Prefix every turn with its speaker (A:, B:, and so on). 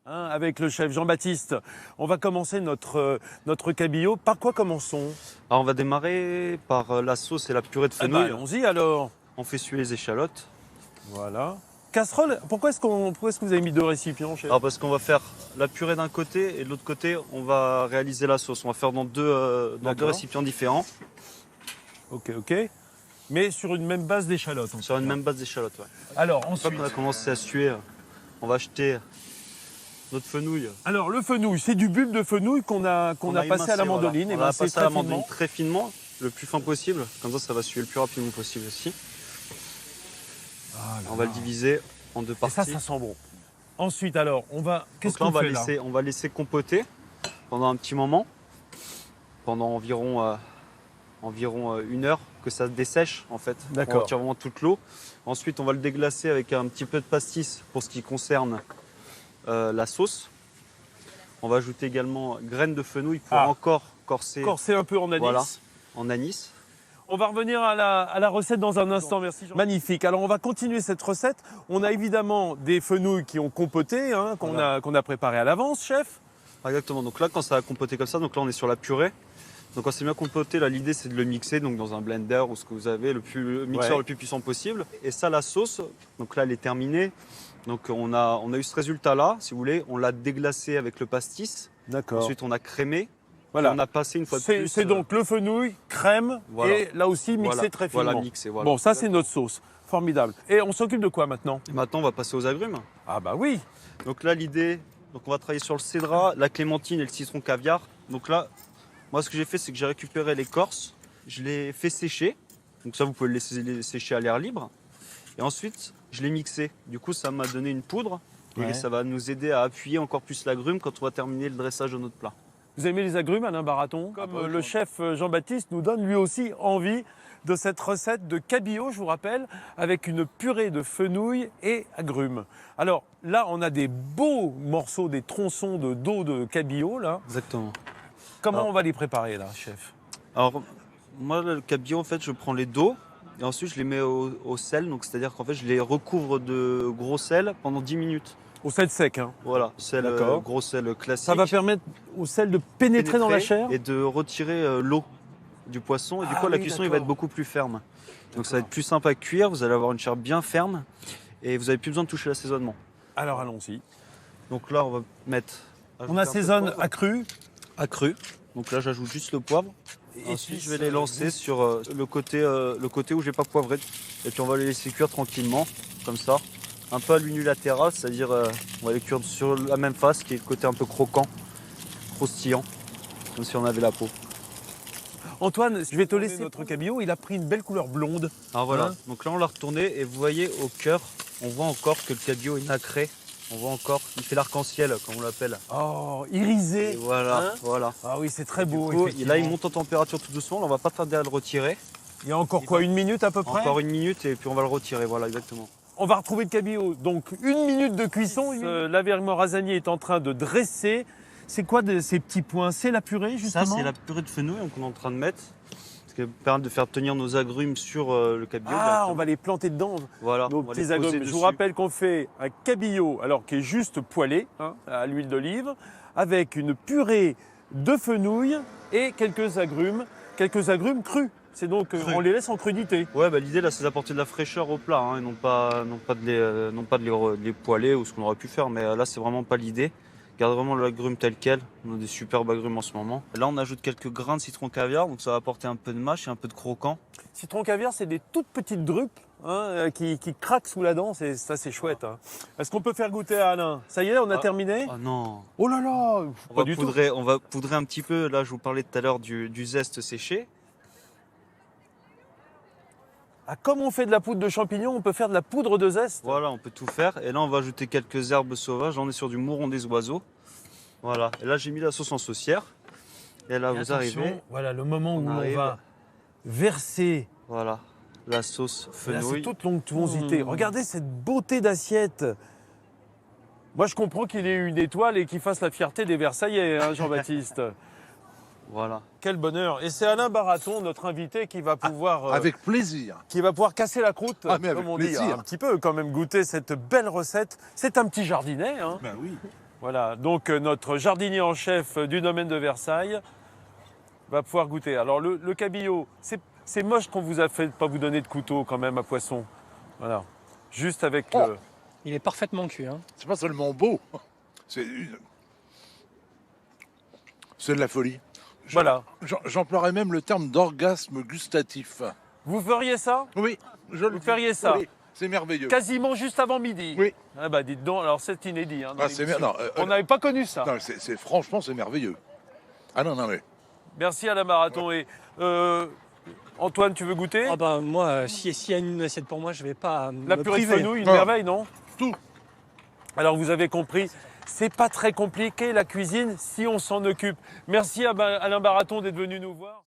A: avec le chef Jean-Baptiste. On va commencer notre cabillaud. Par quoi commençons?
B: Alors on va démarrer par la sauce et la purée de fenouil.
A: Allons-y alors.
B: On fait suer les échalotes.
A: Voilà. Casserole, pourquoi est-ce que vous avez mis 2 récipients, chef?
B: Alors parce qu'on va faire la purée d'un côté et de l'autre côté, on va réaliser la sauce. On va faire dans deux récipients différents.
A: Ok. Mais sur une même base d'échalotes.
B: Sur une même base d'échalotes, ouais.
A: Alors,
B: Une fois
A: ensuite.
B: qu'on a commencé à suer, on va acheter notre fenouil.
A: Alors, le fenouil, c'est du bulbe de fenouil qu'on a passé à la mandoline.
B: Voilà. On va passer à la mandoline très finement, le plus fin possible. Comme ça va suer le plus rapidement possible aussi. On va le diviser en 2 parties.
A: Et ça sent bon. Ensuite, alors, qu'est-ce qu'on fait là?
B: On va laisser compoter pendant un petit moment, pendant environ 1 heure, que ça dessèche en fait.
A: D'accord.
B: On retire vraiment toute l'eau. Ensuite, on va le déglacer avec un petit peu de pastis pour ce qui concerne la sauce. On va ajouter également graines de fenouil pour encore corser
A: un peu en anis.
B: Voilà, en anis.
A: On va revenir à la recette dans un instant, merci Jean. Magnifique. Alors on va continuer cette recette. On a évidemment des fenouils qui ont compoté, qu'on a préparé à l'avance, chef.
B: Exactement. Donc là, quand ça a compoté comme ça, donc là on est sur la purée. Donc quand c'est bien compoté, là l'idée c'est de le mixer donc dans un blender ou ce que vous avez, le mixeur le plus puissant possible. Et ça, la sauce, donc là elle est terminée. Donc on a eu ce résultat là, si vous voulez. On l'a déglacé avec le pastis.
A: D'accord.
B: Ensuite on a crémé.
A: Voilà.
B: On a passé une fois de plus.
A: C'est donc le fenouil, crème et là aussi mixé très finement.
B: Voilà, mixé. Voilà.
A: Bon, ça c'est notre sauce. Formidable. Et on s'occupe de quoi maintenant?
B: Et maintenant on va passer aux agrumes.
A: Ah bah oui.
B: Donc là l'idée, on va travailler sur le cédrat, la clémentine et le citron caviar. Donc là, moi ce que j'ai fait c'est que j'ai récupéré l'écorce, je l'ai fait sécher. Donc ça vous pouvez le laisser sécher à l'air libre. Et ensuite je l'ai mixé. Du coup ça m'a donné une poudre et ça va nous aider à appuyer encore plus l'agrume quand on va terminer le dressage de notre plat.
A: Vous aimez les agrumes, Alain Baraton? Comme le chef Jean-Baptiste nous donne lui aussi envie de cette recette de cabillaud, je vous rappelle, avec une purée de fenouil et agrumes. Alors là, on a des beaux morceaux, des tronçons de dos de cabillaud, là.
B: Exactement.
A: Comment on va les préparer, là, chef?
B: Alors, moi, le cabillaud, en fait, je prends les dos et ensuite je les mets au sel. Donc, c'est-à-dire qu'en fait, je les recouvre de gros sel pendant 10 minutes.
A: Au sel sec,
B: Voilà, gros sel classique.
A: Ça va permettre au sel de pénétrer dans la chair
B: et de retirer l'eau du poisson. Et du coup, la cuisson, il va être beaucoup plus ferme. Donc, ça va être plus simple à cuire. Vous allez avoir une chair bien ferme et vous n'avez plus besoin de toucher l'assaisonnement.
A: Alors, allons-y.
B: Donc là, on va mettre...
A: On assaisonne à cru.
B: À cru. Donc là, j'ajoute juste le poivre. Et ensuite, je vais les lancer sur le côté où j'ai pas poivré. Et puis, on va les laisser cuire tranquillement, comme ça. Un peu à l'unilatéral, c'est-à-dire on va les cuire sur la même face, qui est le côté un peu croquant, croustillant, comme si on avait la peau.
A: Antoine, je vais te laisser notre cabillaud, il a pris une belle couleur blonde.
B: Alors voilà, donc là on l'a retourné et vous voyez au cœur, on voit encore que le cabillaud est nacré. On voit encore, il fait l'arc-en-ciel, comme on l'appelle.
A: Oh, irisé.
B: Et voilà, voilà.
A: Ah oui, c'est très beau.
B: Là, il monte en température tout doucement, là, on va pas tarder à le retirer.
A: Il y a encore quoi, 1 minute à peu près?
B: Encore 1 minute et puis on va le retirer, voilà, exactement.
A: On va retrouver le cabillaud. Donc 1 minute de cuisson. Lavergne Morazanier est en train de dresser. C'est quoi ces petits points? C'est la purée justement?
B: Ça, c'est la purée de fenouil qu'on est en train de mettre. Ce qui permet de faire tenir nos agrumes sur le cabillaud.
A: Ah, on va les planter dedans.
B: Voilà.
A: Nos petits agrumes. Je vous rappelle qu'on fait un cabillaud, alors qui est juste poêlé à l'huile d'olive, avec une purée de fenouil et quelques agrumes crus. C'est donc, on les laisse en crudité.
B: Ouais, l'idée là, c'est d'apporter de la fraîcheur au plat, et non pas de les poêler ou ce qu'on aurait pu faire. Mais là, c'est vraiment pas l'idée. Garde vraiment l'agrume tel quel. On a des superbes agrumes en ce moment. Là, on ajoute quelques grains de citron caviar, donc ça va apporter un peu de mâche et un peu de croquant.
A: Citron caviar, c'est des toutes petites drupes qui craquent sous la dent. Ça, c'est chouette. Est-ce qu'on peut faire goûter à Alain? Ça y est, on a terminé?
B: Ah non.
A: Oh là là,
B: On va poudrer un petit peu. Là, je vous parlais tout à l'heure du zeste séché.
A: Ah, comme on fait de la poudre de champignons, on peut faire de la poudre de zeste.
B: Voilà, on peut tout faire. Et là, on va ajouter quelques herbes sauvages. On est sur du mouron des oiseaux. Voilà. Et là, j'ai mis la sauce en saucière. Et là, vous arrivez.
A: Voilà, le moment où on va verser.
B: Voilà, la sauce fenouil.
A: C'est toute l'onctuosité. Regardez cette beauté d'assiette. Moi, je comprends qu'il ait eu une étoile et qu'il fasse la fierté des Versaillais, Jean-Baptiste.
B: Voilà.
A: Quel bonheur. Et c'est Alain Baraton, notre invité, qui va pouvoir...
C: avec plaisir.
A: Qui va pouvoir casser la croûte,
C: mais
A: comme on
C: plaisir.
A: dit, un petit peu, quand même goûter cette belle recette. C'est un petit jardinet.
C: Ben oui.
A: Voilà, donc notre jardinier en chef du domaine de Versailles va pouvoir goûter. Alors le cabillaud, c'est moche qu'on vous a fait de pas vous donner de couteau quand même à poisson. Voilà, juste avec
C: Oh.
A: le...
D: Il est parfaitement cuit. Hein.
C: C'est pas seulement beau, c'est de la folie.
A: Voilà.
C: J'emploierais même le terme d'orgasme gustatif.
A: Vous feriez ça?
C: Oui,
A: Vous feriez ça?
C: Oui, c'est merveilleux.
A: Quasiment juste avant midi?
C: Oui.
A: Ah bah dites donc, alors c'est inédit. Hein, dans
C: Ah, c'est
A: l'émission.
C: non,
A: On n'avait pas connu ça.
C: non, franchement, c'est merveilleux. Ah non, non, mais
A: Merci Alain Baraton. Et Antoine, tu veux goûter?
D: Ah bah moi, s'il y a une assiette pour moi, je vais pas
A: La
D: me
A: purée de
D: priver.
A: fenouil, une
C: Ah.
A: merveille, non?
C: tout.
A: Alors vous avez compris, c'est pas très compliqué la cuisine si on s'en occupe. Merci à Alain Baraton d'être venu nous voir.